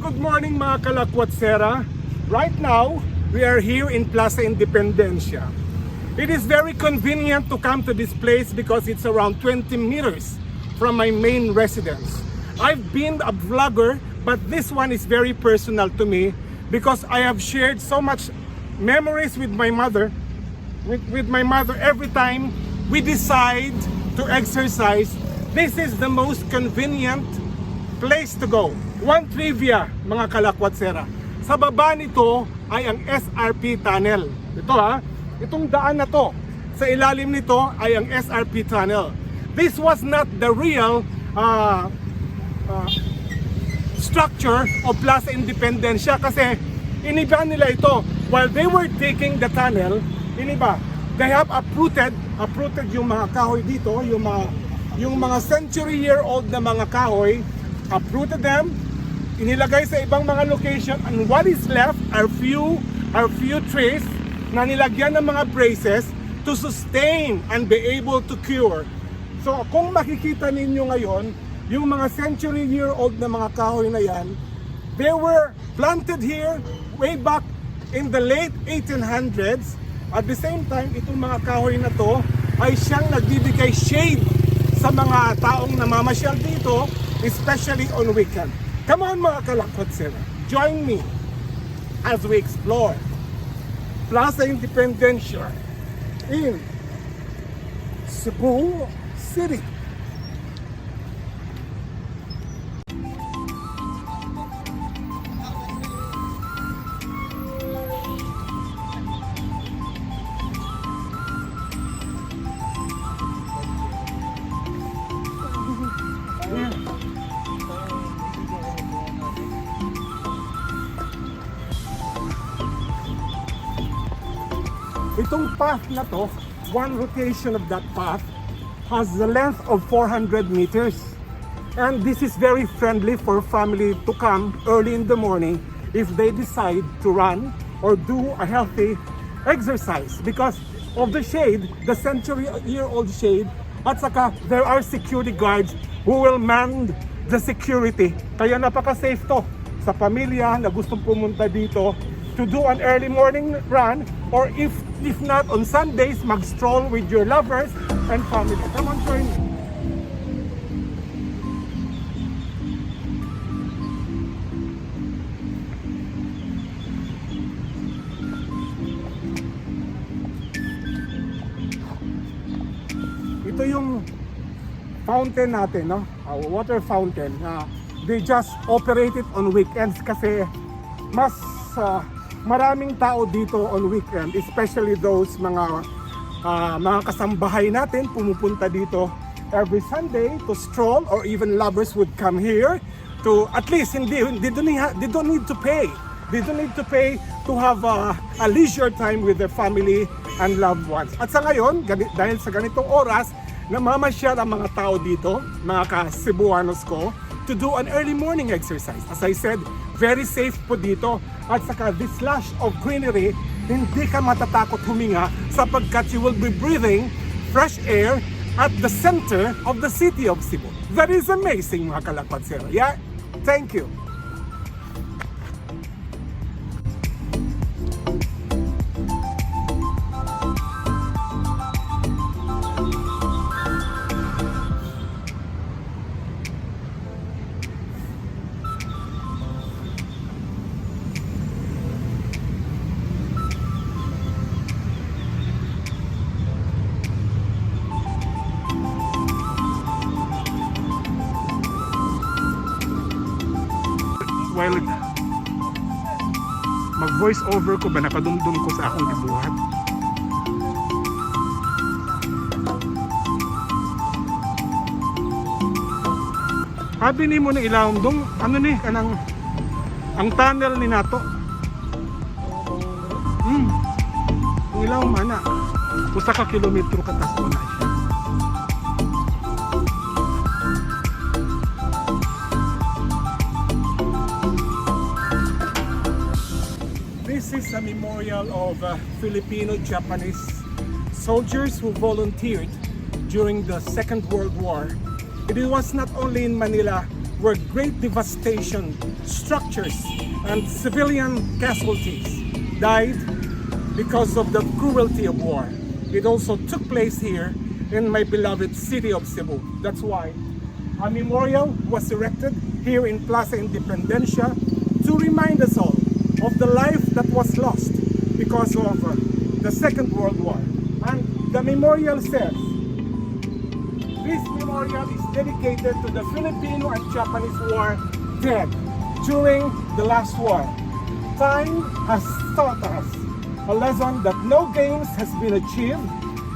good morning mga kalakwatsera. Right now, we are here in Plaza Independencia. It is very convenient to come to this place because it's around 20 meters from my main residence. I've been a vlogger, but this one is very personal to me because I have shared so much memories with my mother. With my mother every time we decide to exercise. This is the most convenient place to go. One trivia mga kalakwatsera. Sa baba nito ay ang SRP tunnel. Itong daan na to. Sa ilalim nito ay ang SRP tunnel. This was not the real structure of Plaza Independencia kasi iniba nila ito. While they were taking the tunnel, iniba. They have uprooted yung mga kahoy dito, yung mga century-year-old na mga kahoy, uprooted them, inilagay sa ibang mga location, and what is left are few trees na nilagyan ng mga braces to sustain and be able to cure. So kung makikita ninyo ngayon, yung mga century-year-old na mga kahoy na yan, they were planted here way back in the late 1800s. At the same time, itong mga kahoy na to ay siyang nagbibigay shade sa mga taong namamasyal dito, especially on weekend. Come on mga kalakwatsera, join me as we explore Plaza Independencia in Cebu City. Itong path na to, one rotation of that path has the length of 400 meters. And this is very friendly for family to come early in the morning if they decide to run or do a healthy exercise because of the shade, the century-year-old shade, at saka there are security guards who will man the security. Kaya napaka-safe to sa pamilya na gustong pumunta dito to do an early morning run, or if not on Sundays, mag-stroll with your lovers and family. Come on, join me. Ito yung fountain natin, no? Water fountain. They just operate it on weekends kasi mas maraming tao dito on weekend, especially those mga kasambahay natin pumupunta dito every Sunday to stroll, or even lovers would come here to at least they don't need to pay. They don't need to pay to have a leisure time with their family and loved ones. At sa ngayon, dahil sa ganitong oras, namamasyal ang mga tao dito, mga ka-Cebuanos ko, to do an early morning exercise. As I said, very safe po dito. At saka this lush of greenery, hindi ka matatakot huminga sapagkat you will be breathing fresh air at the center of the city of Cebu. That is amazing mga kalakwatsera. Yeah, thank you. While mag-voice over ko ba, nakadumdum ko sa akong gibuhat. Habi ni mo na ilawom dong, ano ni, kanang ang tunnel ni nato. Ang ilawom mana, usa ka kilometro katas mo na siya. This is a memorial of Filipino-Japanese soldiers who volunteered during the Second World War. It was not only in Manila where great devastation, structures, and civilian casualties died because of the cruelty of war. It also took place here in my beloved city of Cebu. That's why a memorial was erected here in Plaza Independencia to remind us all of the life that was lost because of the Second World War. And the memorial says, this memorial is dedicated to the Filipino and Japanese war dead during the last war. Time has taught us a lesson that no gains has been achieved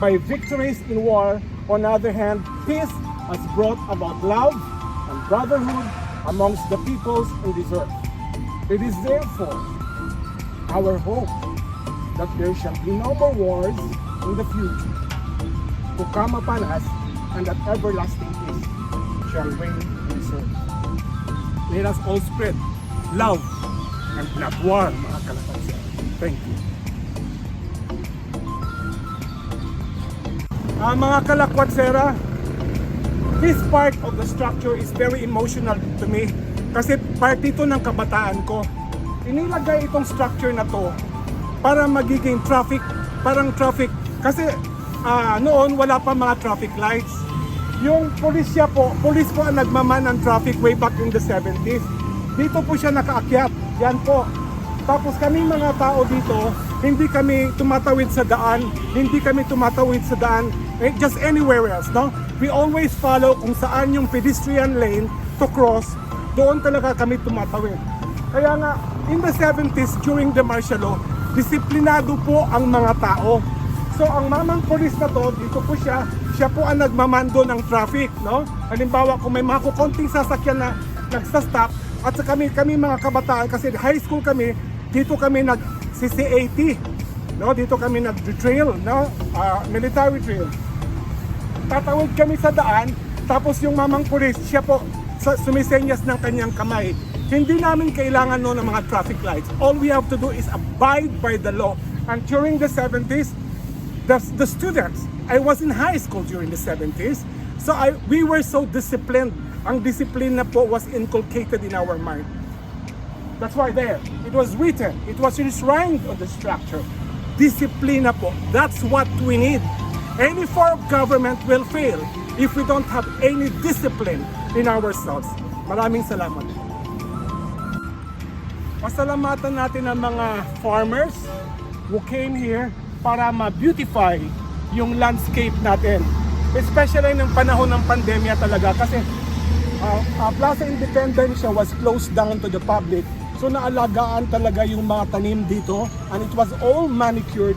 by victories in war. On the other hand, peace has brought about love and brotherhood amongst the peoples in this earth. It is therefore our hope that there shall be no more wars in the future to come upon us, and that everlasting peace shall reign in this earth. Let us all spread love and not war, mga kalapatsa. Thank you. Mga kalakwatsera, this part of the structure is very emotional to me kasi part ito ng kabataan ko. Inilagay itong structure na to para magiging parang traffic kasi noon wala pa mga traffic lights. Yung police po ang nagmaman ng traffic way back in the 70s. Dito po siya nakaakyat, yan po. Tapos kami mga tao dito, hindi kami tumatawid sa daan, just anywhere else, no? We always follow kung saan yung pedestrian lane to cross, doon talaga kami tumatawid. Kaya nga, in the 70s, during the martial law, disiplinado po ang mga tao. So, ang mamang police na to, dito po siya po ang nagmamando ng traffic, no? Halimbawa, kung may mga kukonting sasakyan na nagsastop, at sa kami mga kabataan, kasi high school kami, dito kami nag-CCAT, no? Dito kami nag-drill, no? Military drill. Tatawid kami sa daan, tapos yung mamang police, siya po sumisenyas ng kanyang kamay. Hindi namin kailangan no ng mga traffic lights. All we have to do is abide by the law. And during the 70s, the students, I was in high school during the 70s, so we were so disciplined. Ang discipline na po was inculcated in our mind. That's why there, it was written, it was enshrined on the structure. Discipline na po, that's what we need. Any form of government will fail if we don't have any discipline in ourselves. Maraming salamat. Pasalamatan natin ang mga farmers who came here para ma-beautify yung landscape natin. Especially ng panahon ng pandemya talaga kasi Plaza Independencia was closed down to the public. So naalagaan talaga yung mga tanim dito and it was all manicured.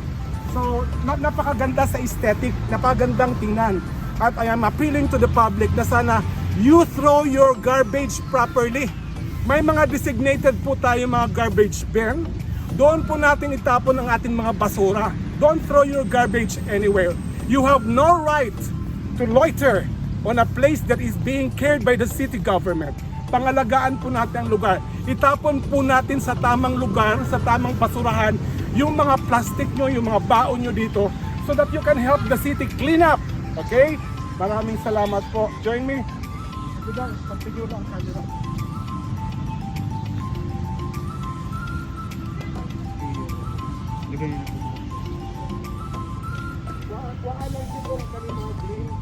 So napakaganda sa aesthetic, napakagandang tingnan. At I am appealing to the public na sana you throw your garbage properly. May mga designated po tayo mga garbage bin. Doon po natin itapon ang ating mga basura. Don't throw your garbage anywhere. You have no right to loiter on a place that is being cared by the city government. Pangalagaan po natin ang lugar. Itapon po natin sa tamang lugar, sa tamang basurahan, yung mga plastic nyo, yung mga baon nyo dito so that you can help the city clean up. Okay? Maraming salamat po. Join me. Pagtigil lang ang camera. Wala lang siguro kami mga green.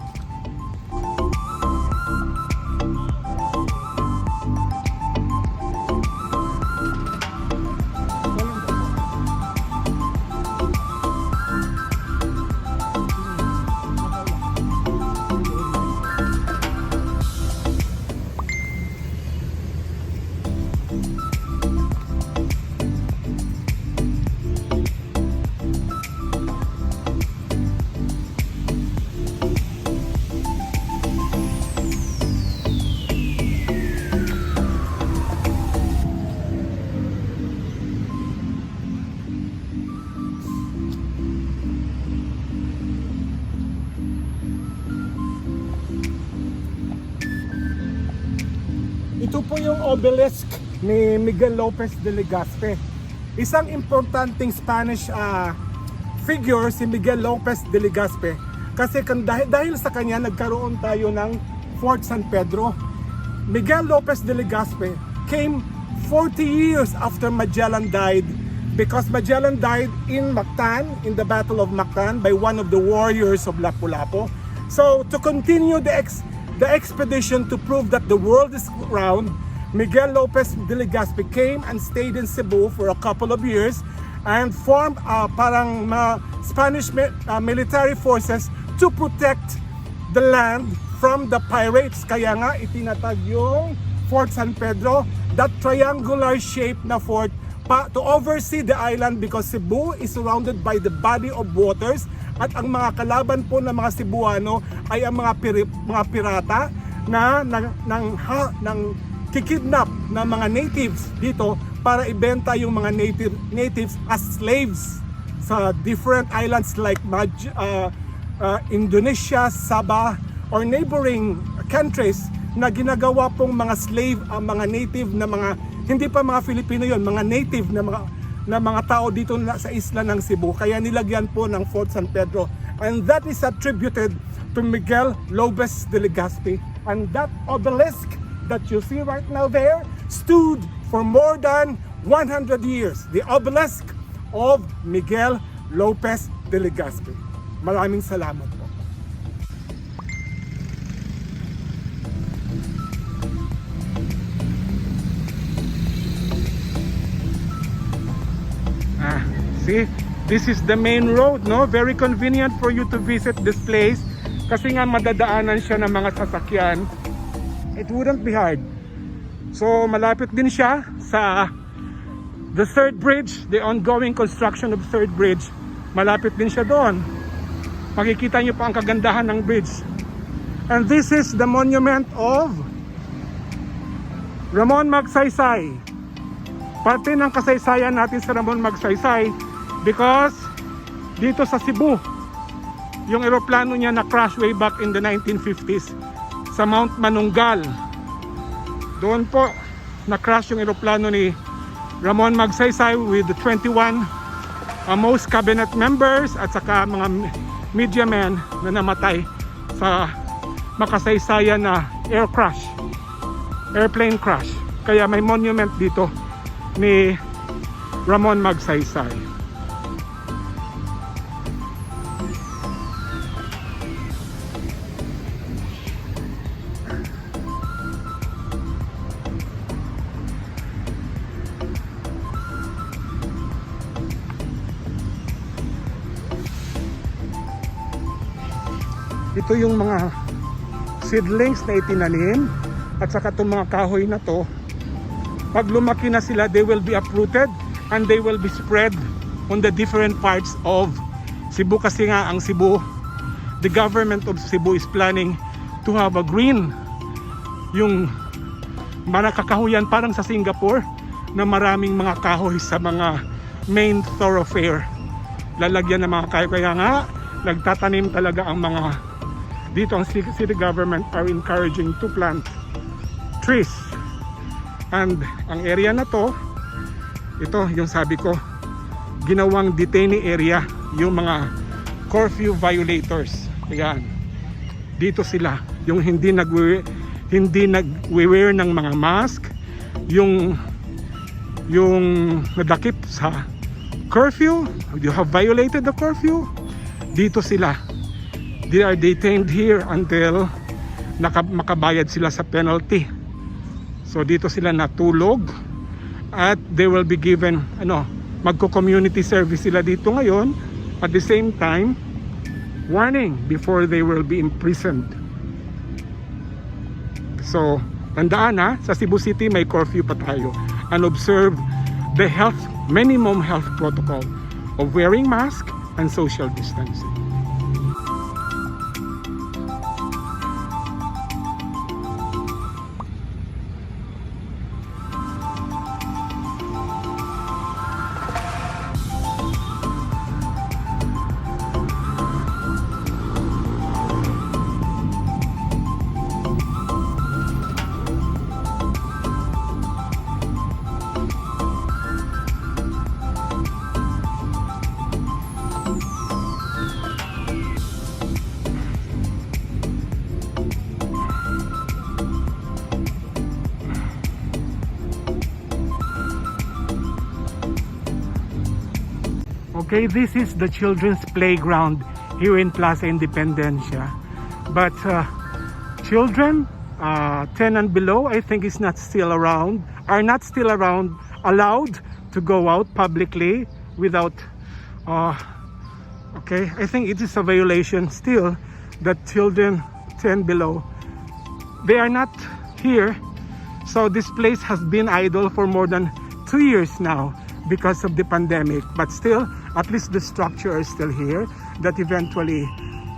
Ito po yung obelisk ni Miguel Lopez de Legazpi. Isang importanteng Spanish figure si Miguel Lopez de Legazpi. Kasi dahil sa kanya nagkaroon tayo ng Fort San Pedro. Miguel Lopez de Legazpi came 40 years after Magellan died, because Magellan died in Mactan, in the Battle of Mactan, by one of the warriors of Lapu-Lapu. So to continue the expedition to prove that the world is round, Miguel Lopez de Legazpi came and stayed in Cebu for a couple of years and formed parang Spanish military forces to protect the land from the pirates. Kaya nga itinatag yung Fort San Pedro, that triangular shape na fort, to oversee the island, because Cebu is surrounded by the body of waters, at ang mga kalaban po ng mga Cebuano ay ang mga pirata na kikidnap ng mga natives dito para ibenta yung mga natives as slaves sa different islands like Indonesia, Sabah, or neighboring countries, na ginagawa pong mga slave ang mga native na mga, hindi pa mga Filipino yon, mga native na mga tao dito sa isla ng Cebu. Kaya nilagyan po ng Fort San Pedro, and that is attributed to Miguel Lopez de Legazpi. And that obelisk that you see right now there stood for more than 100 years. The obelisk of Miguel Lopez de Legazpi. Maraming salamat po. See, this is the main road, no? Very convenient for you to visit this place kasi nga madadaanan siya ng mga sasakyan. It wouldn't be hard. So malapit din siya sa the third bridge, the ongoing construction of third bridge. Malapit din siya doon. Makikita niyo pa ang kagandahan ng bridge. And this is the monument of Ramon Magsaysay. Parte ng kasaysayan natin sa Ramon Magsaysay, because dito sa Cebu, yung eroplano niya na crash way back in the 1950s sa Mount Manunggal. Doon po na crash yung eroplano ni Ramon Magsaysay with the 21 most cabinet members at saka mga media men na namatay sa makasaysayan na airplane crash. Kaya may monument dito ni Ramon Magsaysay. Ito yung mga seedlings na itinanim, at saka itong mga kahoy na to, pag lumaki na sila, they will be uprooted and they will be spread on the different parts of Cebu. Kasi nga ang Cebu, the government of Cebu is planning to have a green, yung mga kakahuyan parang sa Singapore, na maraming mga kahoy sa mga main thoroughfare. Lalagyan ng mga kahoy. Kaya nga nagtatanim talaga ang mga dito, ang city government are encouraging to plant trees. And ang area na to, ito yung sabi ko, ginawang detainee area, yung mga curfew violators. Ayan, dito sila, yung hindi nagwe-wear ng mga mask, yung nadakip sa curfew, you have violated the curfew, dito sila. They are detained here until makabayad sila sa penalty. So dito sila natulog, at they will be given, magko-community service sila dito ngayon. At the same time, warning before they will be imprisoned. So tandaan sa Cebu City may curfew pa tayo, and observe the minimum health protocol of wearing mask and social distancing. Okay, this is the children's playground here in Plaza Independencia. But children 10 and below, I think, are not still around, allowed to go out publicly without. Okay, I think it is a violation still that children 10 below, they are not here. So this place has been idle for more than 2 years now because of the pandemic. But still, at least the structure is still here, that eventually,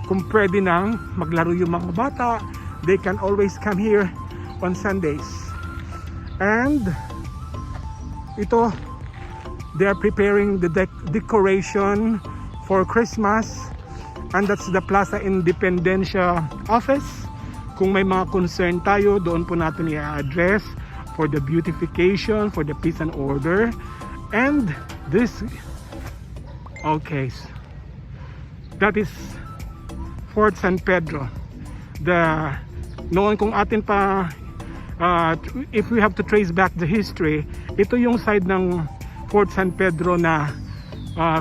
kung pwede nang maglaro yung mga bata, they can always come here on Sundays. And ito, they are preparing the decoration for Christmas, and that's the Plaza Independencia office. Kung may mga concern tayo, doon po natin i-address for the beautification, for the peace and order. And this, okay, that is Fort San Pedro. Noon kung atin pa, if we have to trace back the history, ito yung side ng Fort San Pedro na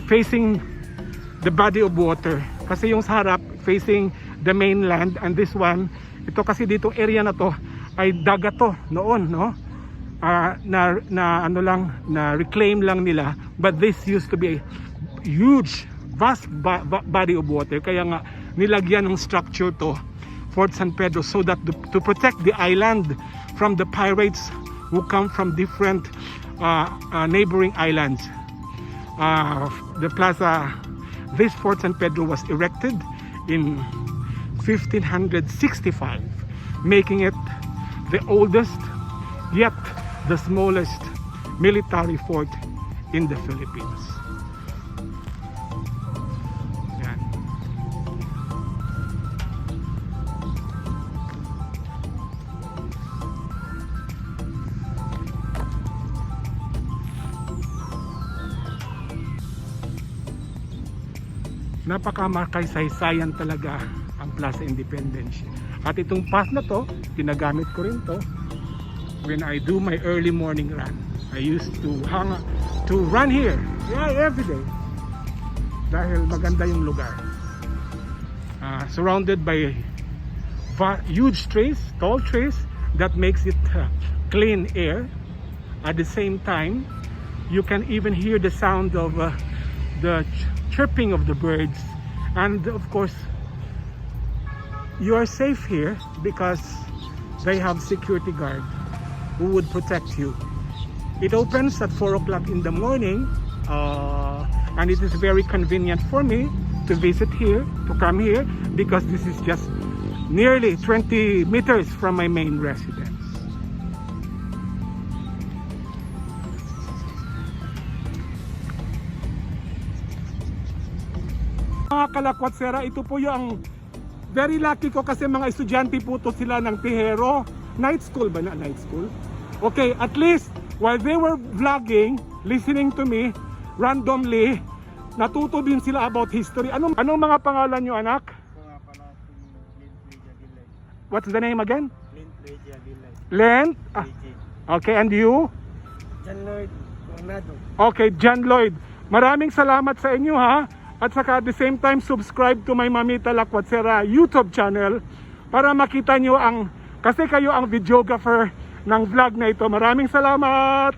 facing the body of water. Kasi yung sa harap facing the mainland, and this one, ito kasi dito area na to ay dagat to noon, no? Na reclaim lang nila, but this used to be a huge, vast body of water. Kaya nga nilagyan ng structure to Fort San Pedro so that to protect the island from the pirates who come from different neighboring islands. The plaza, this Fort San Pedro was erected in 1565, making it the oldest yet the smallest military fort in the Philippines. Yan. Napakamakasaysayan talaga ang Plaza Independencia. At itong path na to, ginagamit ko rin to when I do my early morning run. I used to run here, every day. Dahil maganda yung lugar. Surrounded by huge trees, tall trees, that makes it clean air. At the same time, you can even hear the sound of the chirping of the birds. And of course, you are safe here because they have security guard who would protect you. It opens at 4 o'clock in the morning, and it is very convenient for me to visit here, to come here, because this is just nearly 20 meters from my main residence. Mga kalakwatsera, ito po yung very lucky ko kasi mga estudyante po to sila ng Tihero. Night school ba na? Night school? Okay, at least while they were vlogging, listening to me randomly, natuto din sila about history. Anong mga pangalan nyo, anak? What's the name again? Lent? Okay, and you? John Lloyd Tornado. Okay, John Lloyd. Maraming salamat sa inyo, ha? At saka at the same time, subscribe to my Mamita Lakwatsera YouTube channel para makita nyo kasi kayo ang videographer ng vlog na ito. Maraming salamat!